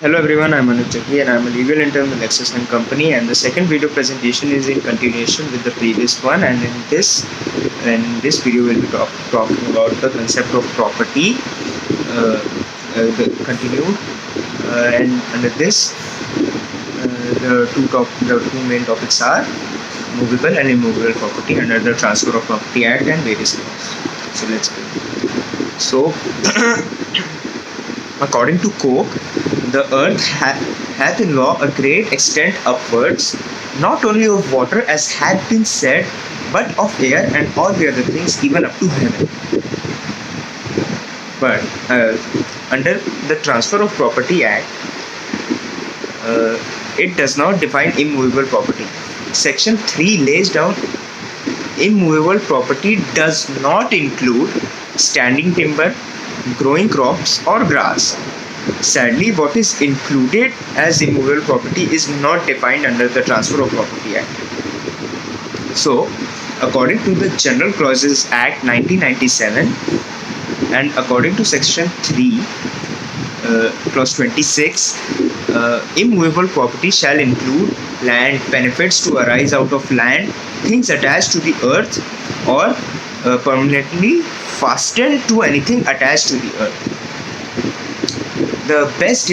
Hello everyone, I'm Anuj Jaggi and I'm a legal intern with LEXIS and Company, and the second video presentation is in continuation with the previous one, and in this video we'll be talking about the concept of property, the continued, and under this the two main topics are movable and immovable property under the Transfer of Property Act and various laws. So let's begin. So according to Koch, the earth hath in law a great extent upwards, not only of water as hath been said, but of air and all the other things, even up to heaven. But under the Transfer of Property Act, it does not define immovable property. Section 3 lays down immovable property does not include standing timber, growing crops or grass. Sadly, what is included as immovable property is not defined under the Transfer of Property Act. So, according to the General Clauses Act 1997 and according to Section 3, Clause 26, immovable property shall include land, benefits to arise out of land, things attached to the earth, or permanently fastened to anything attached to the earth. The best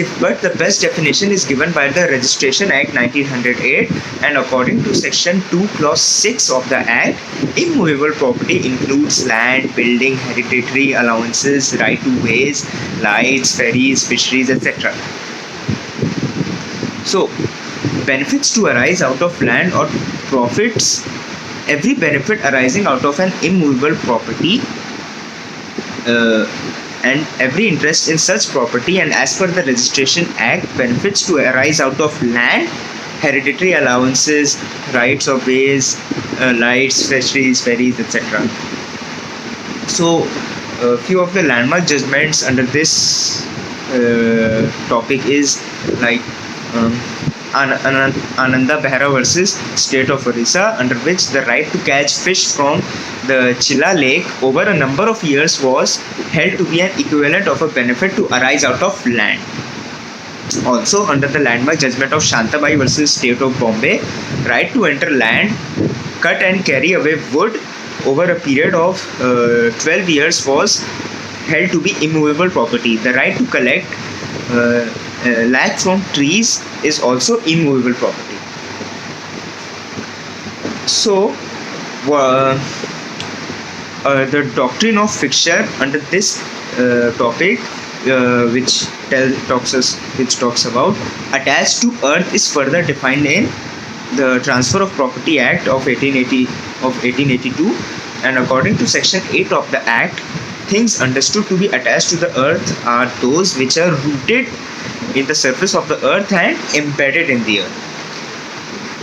definition is given by the Registration Act 1908, and according to Section 2, Clause 6 of the Act, immovable property includes land, building, hereditary allowances, right-to-ways, lights, ferries, fisheries, etc. So, benefits to arise out of land or profits, every benefit arising out of an immovable property and every interest in such property, and as per the Registration Act, benefits to arise out of land, hereditary allowances, rights of ways, lights, fisheries, ferries, etc. So, a few of the landmark judgments under this topic is like Ananda Behra versus State of Orissa, under which the right to catch fish from the Chilla Lake over a number of years was held to be an equivalent of a benefit to arise out of land. Also, under the landmark judgment of Shantabai versus State of Bombay, right to enter land, cut and carry away wood over a period of 12 years was held to be immovable property. The right to collect lac from trees is also immovable property. So, the doctrine of fixture under this topic, which talks about attached to earth, is further defined in the Transfer of Property Act of 1882, and according to Section 8 of the Act, things understood to be attached to the earth are those which are rooted in the surface of the earth and embedded in the earth.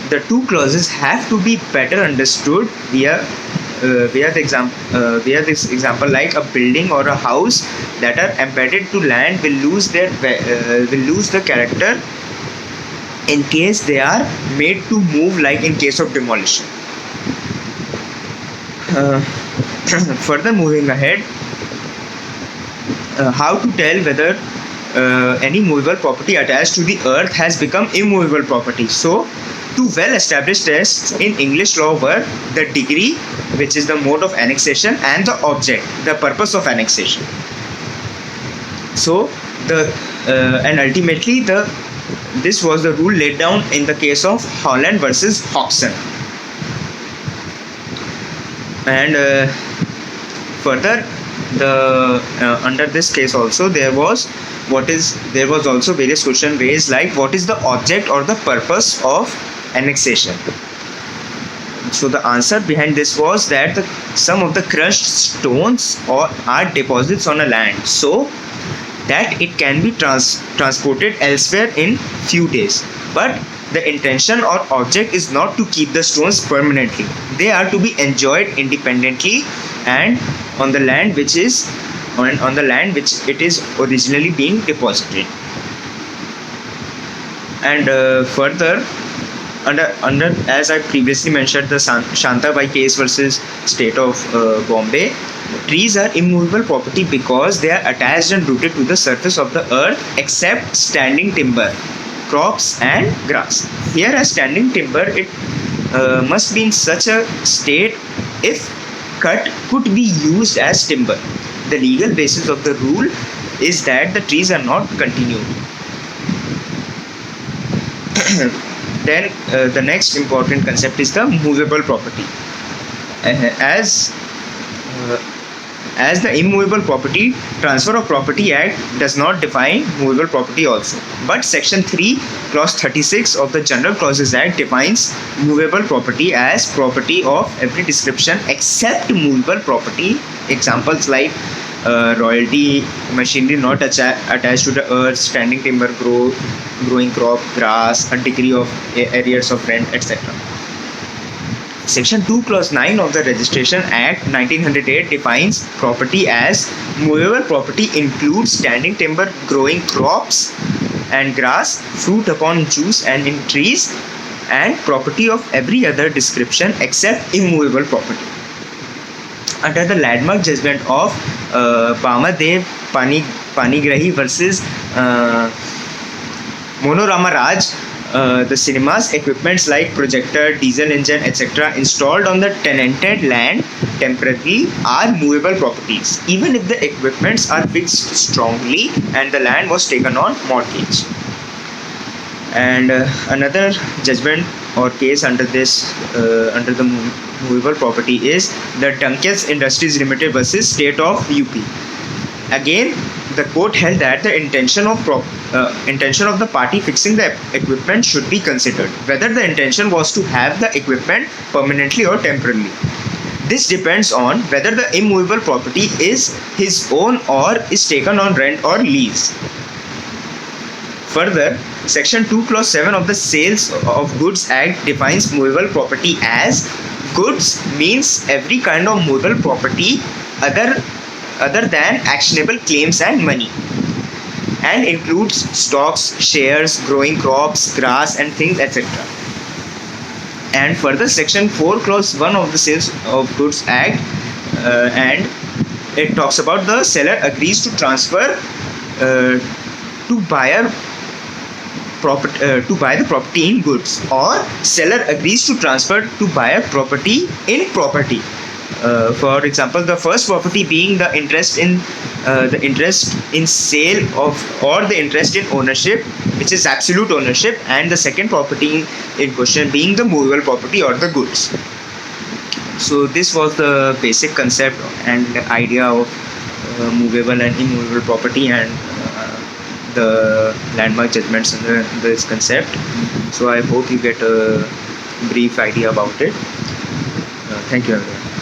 The two clauses have to be better understood via this example, like a building or a house that are embedded to land will lose the character in case they are made to move, like in case of demolition. Further moving ahead, how to tell whether any movable property attached to the earth has become immovable property. So, two well-established tests in English law were the degree, which is the mode of annexation, and the object, the purpose of annexation. So, and ultimately this was the rule laid down in the case of Holland versus Hodgson. And further, under this case also there was also various questions raised, like what is the object or the purpose of annexation. So the answer behind this was that some of the crushed stones are deposits on a land, so that it can be transported elsewhere in few days. But the intention or object is not to keep the stones permanently. They are to be enjoyed independently and on the land which it is originally being deposited. And further, under as I previously mentioned, the Shantabai case versus State of Bombay, Trees are immovable property because they are attached and rooted to the surface of the earth except standing timber, crops and grass. Here as standing timber, it must be in such a state if cut could be used as timber. The legal basis of the rule is that the trees are not continued. Then the next important concept is the movable property. As the Immovable Property Transfer of Property Act does not define movable property also, but Section 3, Clause 36 of the General Clauses Act defines movable property as property of every description except movable property. Examples like royalty, machinery not attached to the earth, standing timber, growing crop, grass, a degree of arrears of rent, etc. Section 2, Clause 9 of the Registration Act 1908 defines property as movable property includes standing timber, growing crops and grass, fruit upon juice and in trees, and property of every other description except immovable property. Under the landmark judgment of Bamadev Panigrahi versus Monorama Raj, the cinema's equipments like projector, diesel engine, etc. installed on the tenanted land temporarily are movable properties, even if the equipments are fixed strongly and the land was taken on mortgage. And another judgment or case under this, under the movable property is the Duncan's Industries Limited versus State of UP. Again, the court held that the intention of the party fixing the equipment should be considered, whether the intention was to have the equipment permanently or temporarily. This depends on whether the immovable property is his own or is taken on rent or lease. Further, Section 2, Clause 7 of the Sales of Goods Act defines movable property as goods means every kind of movable property other than actionable claims and money, and includes stocks, shares, growing crops, grass and things, etc. And further, Section 4, Clause 1 of the Sales of Goods Act, and it talks about the seller agrees to transfer to buyer to buy the property in goods, or seller agrees to transfer to buyer property in property. For example, the first property being the interest in sale of, or the interest in ownership, which is absolute ownership, and the second property in question being the movable property or the goods. So this was the basic concept and idea of movable and immovable property and the landmark judgments in this concept. So I hope you get a brief idea about it. Thank you everyone.